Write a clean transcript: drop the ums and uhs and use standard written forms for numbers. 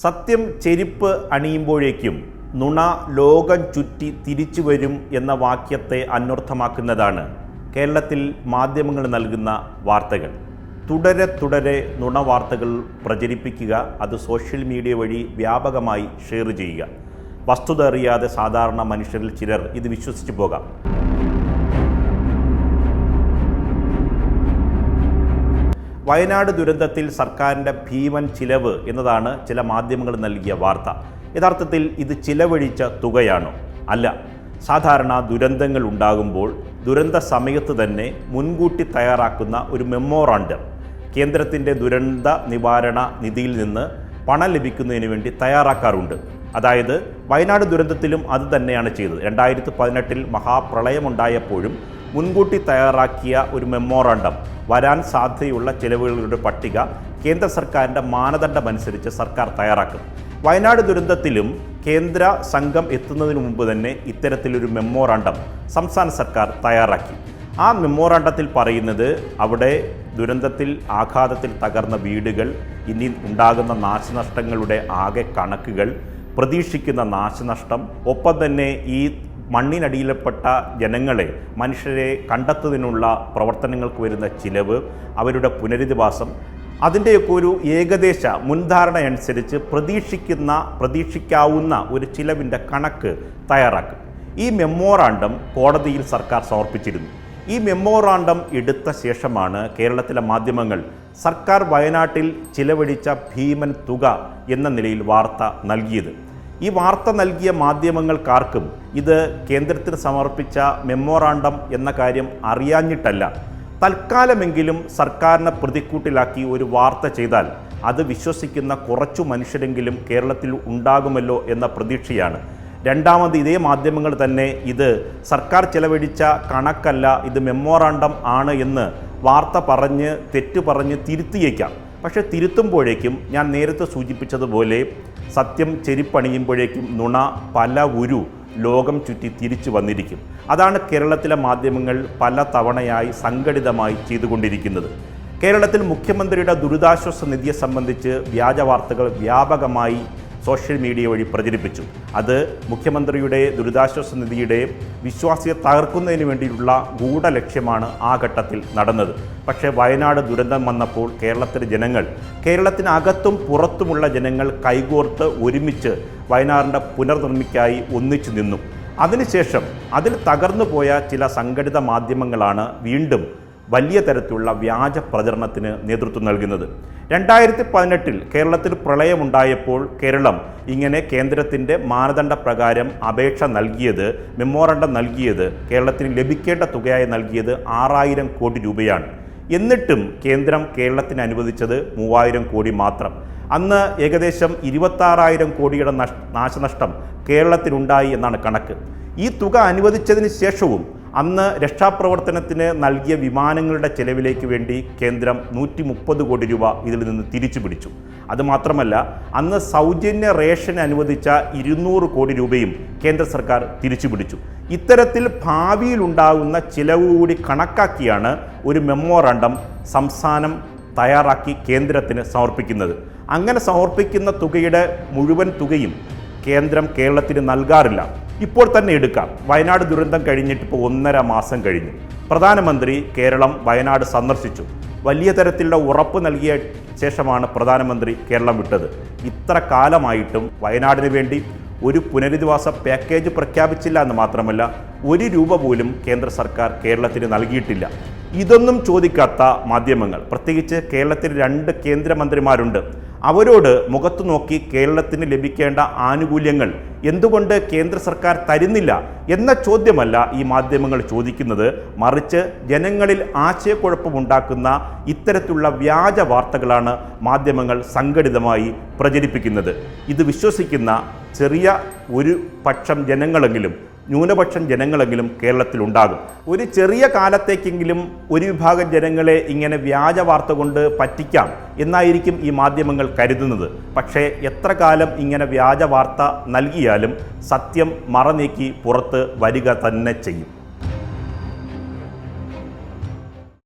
സത്യം ചെരുപ്പ് അണിയുമ്പോഴേക്കും നുണ ലോകം ചുറ്റി തിരിച്ചു വരും എന്ന വാക്യത്തെ അന്വർത്ഥമാക്കുന്നതാണ് കേരളത്തിൽ മാധ്യമങ്ങൾ നൽകുന്ന വാർത്തകൾ. തുടരെ നുണ വാർത്തകൾ പ്രചരിപ്പിക്കുക, അത് സോഷ്യൽ മീഡിയ വഴി വ്യാപകമായി ഷെയർ ചെയ്യുക. വസ്തുത അറിയാതെ സാധാരണ മനുഷ്യരിൽ ചിലർ ഇത് വിശ്വസിച്ചു പോകാം. വയനാട് ദുരന്തത്തിൽ സർക്കാരിൻ്റെ ഭീമൻ ചിലവ് എന്നതാണ് ചില മാധ്യമങ്ങൾ നൽകിയ വാർത്ത. യഥാർത്ഥത്തിൽ ഇത് ചിലവഴിച്ച തുകയാണോ? അല്ല. സാധാരണ ദുരന്തങ്ങൾ ഉണ്ടാകുമ്പോൾ ദുരന്ത സമയത്ത് തന്നെ മുൻകൂട്ടി തയ്യാറാക്കുന്ന ഒരു മെമ്മോറാണ്ടം കേന്ദ്രത്തിൻ്റെ ദുരന്ത നിവാരണ നിധിയിൽ നിന്ന് പണം ലഭിക്കുന്നതിന് വേണ്ടി തയ്യാറാക്കാറുണ്ട്. അതായത് വയനാട് ദുരന്തത്തിലും അത് തന്നെയാണ് ചെയ്തത്. 2018 മഹാപ്രളയമുണ്ടായപ്പോഴും മുൻകൂട്ടി തയ്യാറാക്കിയ ഒരു മെമ്മോറാണ്ടം, വരാൻ സാധ്യതയുള്ള ചെലവുകളുടെ പട്ടിക കേന്ദ്ര സർക്കാരിൻ്റെ മാനദണ്ഡമനുസരിച്ച് സർക്കാർ തയ്യാറാക്കും. വയനാട് ദുരന്തത്തിലും കേന്ദ്ര സംഘം എത്തുന്നതിന് മുമ്പ് തന്നെ ഇത്തരത്തിലൊരു മെമ്മോറാണ്ടം സംസ്ഥാന സർക്കാർ തയ്യാറാക്കി. ആ മെമ്മോറാണ്ടത്തിൽ പറയുന്നത് അവിടെ ദുരന്തത്തിൽ ആഘാതത്തിൽ തകർന്ന വീടുകൾ, ഇനി ഉണ്ടാകുന്ന നാശനഷ്ടങ്ങളുടെ ആകെ കണക്കുകൾ, പ്രതീക്ഷിക്കുന്ന നാശനഷ്ടം, ഒപ്പം തന്നെ ഈ മണ്ണിനടിയിൽപ്പെട്ട ജനങ്ങളെ, മനുഷ്യരെ കണ്ടെത്തുന്നതിനുള്ള പ്രവർത്തനങ്ങൾക്ക് വരുന്ന ചിലവ്, അവരുടെ പുനരധിവാസം, അതിൻ്റെയൊക്കെ ഒരു ഏകദേശ മുൻധാരണ അനുസരിച്ച് പ്രതീക്ഷിക്കാവുന്ന ഒരു ചിലവിൻ്റെ കണക്ക് തയ്യാറാക്കും. ഈ മെമ്മോറാണ്ടം കോടതിയിൽ സർക്കാർ സമർപ്പിച്ചിരുന്നു. ഈ മെമ്മോറാണ്ടം എടുത്ത ശേഷമാണ് കേരളത്തിലെ മാധ്യമങ്ങൾ സർക്കാർ വയനാട്ടിൽ ചിലവഴിച്ച ഭീമൻ തുക എന്ന നിലയിൽ വാർത്ത നൽകിയത്. ഈ വാർത്ത നൽകിയ മാധ്യമങ്ങൾക്കാർക്കും ഇത് കേന്ദ്രത്തിന് സമർപ്പിച്ച മെമ്മോറാണ്ടം എന്ന കാര്യം അറിയാഞ്ഞിട്ടല്ല. തൽക്കാലമെങ്കിലും സർക്കാരിനെ പ്രതിക്കൂട്ടിലാക്കി ഒരു വാർത്ത ചെയ്താൽ അത് വിശ്വസിക്കുന്ന കുറച്ചു മനുഷ്യരെങ്കിലും കേരളത്തിൽ ഉണ്ടാകുമല്ലോ എന്ന പ്രതീക്ഷയാണ്. രണ്ടാമത് ഇതേ മാധ്യമങ്ങൾ തന്നെ ഇത് സർക്കാർ ചെലവഴിച്ച കണക്കല്ല, ഇത് മെമ്മോറാണ്ടം ആണ് എന്ന് വാർത്ത പറഞ്ഞ് തെറ്റ് പറഞ്ഞ് തിരുത്തിയേക്കാം. പക്ഷേ തിരുത്തുമ്പോഴേക്കും ഞാൻ നേരത്തെ സൂചിപ്പിച്ചതുപോലെ സത്യം ചെരിപ്പണിയുമ്പോഴേക്കും നുണ പല ലോകം ചുറ്റി തിരിച്ചു വന്നിരിക്കും. അതാണ് കേരളത്തിലെ മാധ്യമങ്ങൾ പല തവണയായി സംഘടിതമായി ചെയ്തുകൊണ്ടിരിക്കുന്നത്. കേരളത്തിൽ മുഖ്യമന്ത്രിയുടെ ദുരിതാശ്വാസ നിധിയെ സംബന്ധിച്ച് വ്യാജ വാർത്തകൾ വ്യാപകമായി സോഷ്യൽ മീഡിയ വഴി പ്രചരിപ്പിച്ചു. അത് മുഖ്യമന്ത്രിയുടെ ദുരിതാശ്വാസ നിധിയുടെ വിശ്വാസ്യത തകർക്കുന്നതിന് വേണ്ടിയുള്ള ഗൂഢലക്ഷ്യമാണ് ആ ഘട്ടത്തിൽ നടന്നത്. പക്ഷേ വയനാട് ദുരന്തം വന്നപ്പോൾ കേരളത്തിലെ ജനങ്ങൾ, കേരളത്തിനകത്തും പുറത്തുമുള്ള ജനങ്ങൾ കൈകോർത്ത് ഒരുമിച്ച് വയനാടിൻ്റെ പുനർനിർമ്മിക്കായി ഒന്നിച്ചു നിന്നു. അതിനുശേഷം അതിൽ തകർന്നു പോയ ചില സംഘടിത മാധ്യമങ്ങളാണ് വീണ്ടും വലിയ തരത്തിലുള്ള വ്യാജ പ്രചരണത്തിന് നേതൃത്വം നൽകുന്നത്. 2018 കേരളത്തിൽ പ്രളയമുണ്ടായപ്പോൾ കേരളം ഇങ്ങനെ കേന്ദ്രത്തിൻ്റെ മാനദണ്ഡ പ്രകാരം അപേക്ഷ നൽകിയത്, മെമ്മോറാണ്ടം നൽകിയത്, കേരളത്തിന് ലഭിക്കേണ്ട തുകയായി നൽകിയത് 6000 കോടി രൂപയാണ്. എന്നിട്ടും കേന്ദ്രം കേരളത്തിന് അനുവദിച്ചത് 3000 കോടി മാത്രം. അന്ന് ഏകദേശം 26,000 കോടിയുടെ നാശനഷ്ടം കേരളത്തിനുണ്ടായി എന്നാണ് കണക്ക്. ഈ തുക അനുവദിച്ചതിന് ശേഷവും അന്ന് രക്ഷാപ്രവർത്തനത്തിന് നൽകിയ വിമാനങ്ങളുടെ ചെലവിലേക്ക് വേണ്ടി കേന്ദ്രം 130 കോടി രൂപ ഇതിൽ നിന്ന് തിരിച്ചു പിടിച്ചു. അതുമാത്രമല്ല, അന്ന് സൗജന്യ റേഷൻ അനുവദിച്ച 200 കോടി രൂപയും കേന്ദ്ര സർക്കാർ തിരിച്ചു പിടിച്ചു. ഇത്തരത്തിൽ ഭാവിയിലുണ്ടാകുന്ന ചിലവ് കൂടി കണക്കാക്കിയാണ് ഒരു മെമ്മോറാണ്ടം സംസ്ഥാനം തയ്യാറാക്കി കേന്ദ്രത്തിന് സമർപ്പിക്കുന്നത്. അങ്ങനെ സമർപ്പിക്കുന്ന തുകയുടെ മുഴുവൻ തുകയും കേന്ദ്രം കേരളത്തിന് നൽകാറില്ല. ഇപ്പോൾ തന്നെ എടുക്കാം. വയനാട് ദുരന്തം കഴിഞ്ഞിട്ട് ഇപ്പോൾ 1.5 മാസം കഴിഞ്ഞു. പ്രധാനമന്ത്രി കേരളം വയനാട് സന്ദർശിച്ചു. വലിയ തരത്തിലുള്ള ഉറപ്പ് നൽകിയ ശേഷമാണ് പ്രധാനമന്ത്രി കേരളം വിട്ടത്. ഇത്ര കാലമായിട്ടും വയനാടിന് വേണ്ടി ഒരു പുനരധിവാസ പാക്കേജ് പ്രഖ്യാപിച്ചില്ല എന്ന് മാത്രമല്ല, 1 രൂപ പോലും കേന്ദ്ര സർക്കാർ കേരളത്തിന് നൽകിയിട്ടില്ല. ഇതൊന്നും ചോദിക്കാത്ത മാധ്യമങ്ങൾ, പ്രത്യേകിച്ച് കേരളത്തിൽ 2 കേന്ദ്രമന്ത്രിമാരുണ്ട്, അവരോട് മുഖത്തു നോക്കി കേരളത്തിന് ലഭിക്കേണ്ട ആനുകൂല്യങ്ങൾ എന്തുകൊണ്ട് കേന്ദ്ര സർക്കാർ തരുന്നില്ല എന്ന ചോദ്യമല്ല ഈ മാധ്യമങ്ങൾ ചോദിക്കുന്നത്. മറിച്ച് ജനങ്ങളിൽ ആശയക്കുഴപ്പമുണ്ടാക്കുന്ന ഇത്തരത്തിലുള്ള വ്യാജ വാർത്തകളാണ് മാധ്യമങ്ങൾ സംഘടിതമായി പ്രചരിപ്പിക്കുന്നത്. ഇത് വിശ്വസിക്കുന്ന ചെറിയ ഒരു പക്ഷം ജനങ്ങളെങ്കിലും, ന്യൂനപക്ഷം ജനങ്ങളെങ്കിലും കേരളത്തിലുണ്ടാകും. ഒരു ചെറിയ കാലത്തേക്കെങ്കിലും ഒരു വിഭാഗം ജനങ്ങളെ ഇങ്ങനെ വ്യാജ വാർത്ത കൊണ്ട് പറ്റിക്കാം എന്നായിരിക്കും ഈ മാധ്യമങ്ങൾ കരുതുന്നത്. പക്ഷേ എത്ര കാലം ഇങ്ങനെ വ്യാജ വാർത്ത നൽകിയാലും സത്യം മറനീക്കി പുറത്ത് വരിക തന്നെ ചെയ്യും.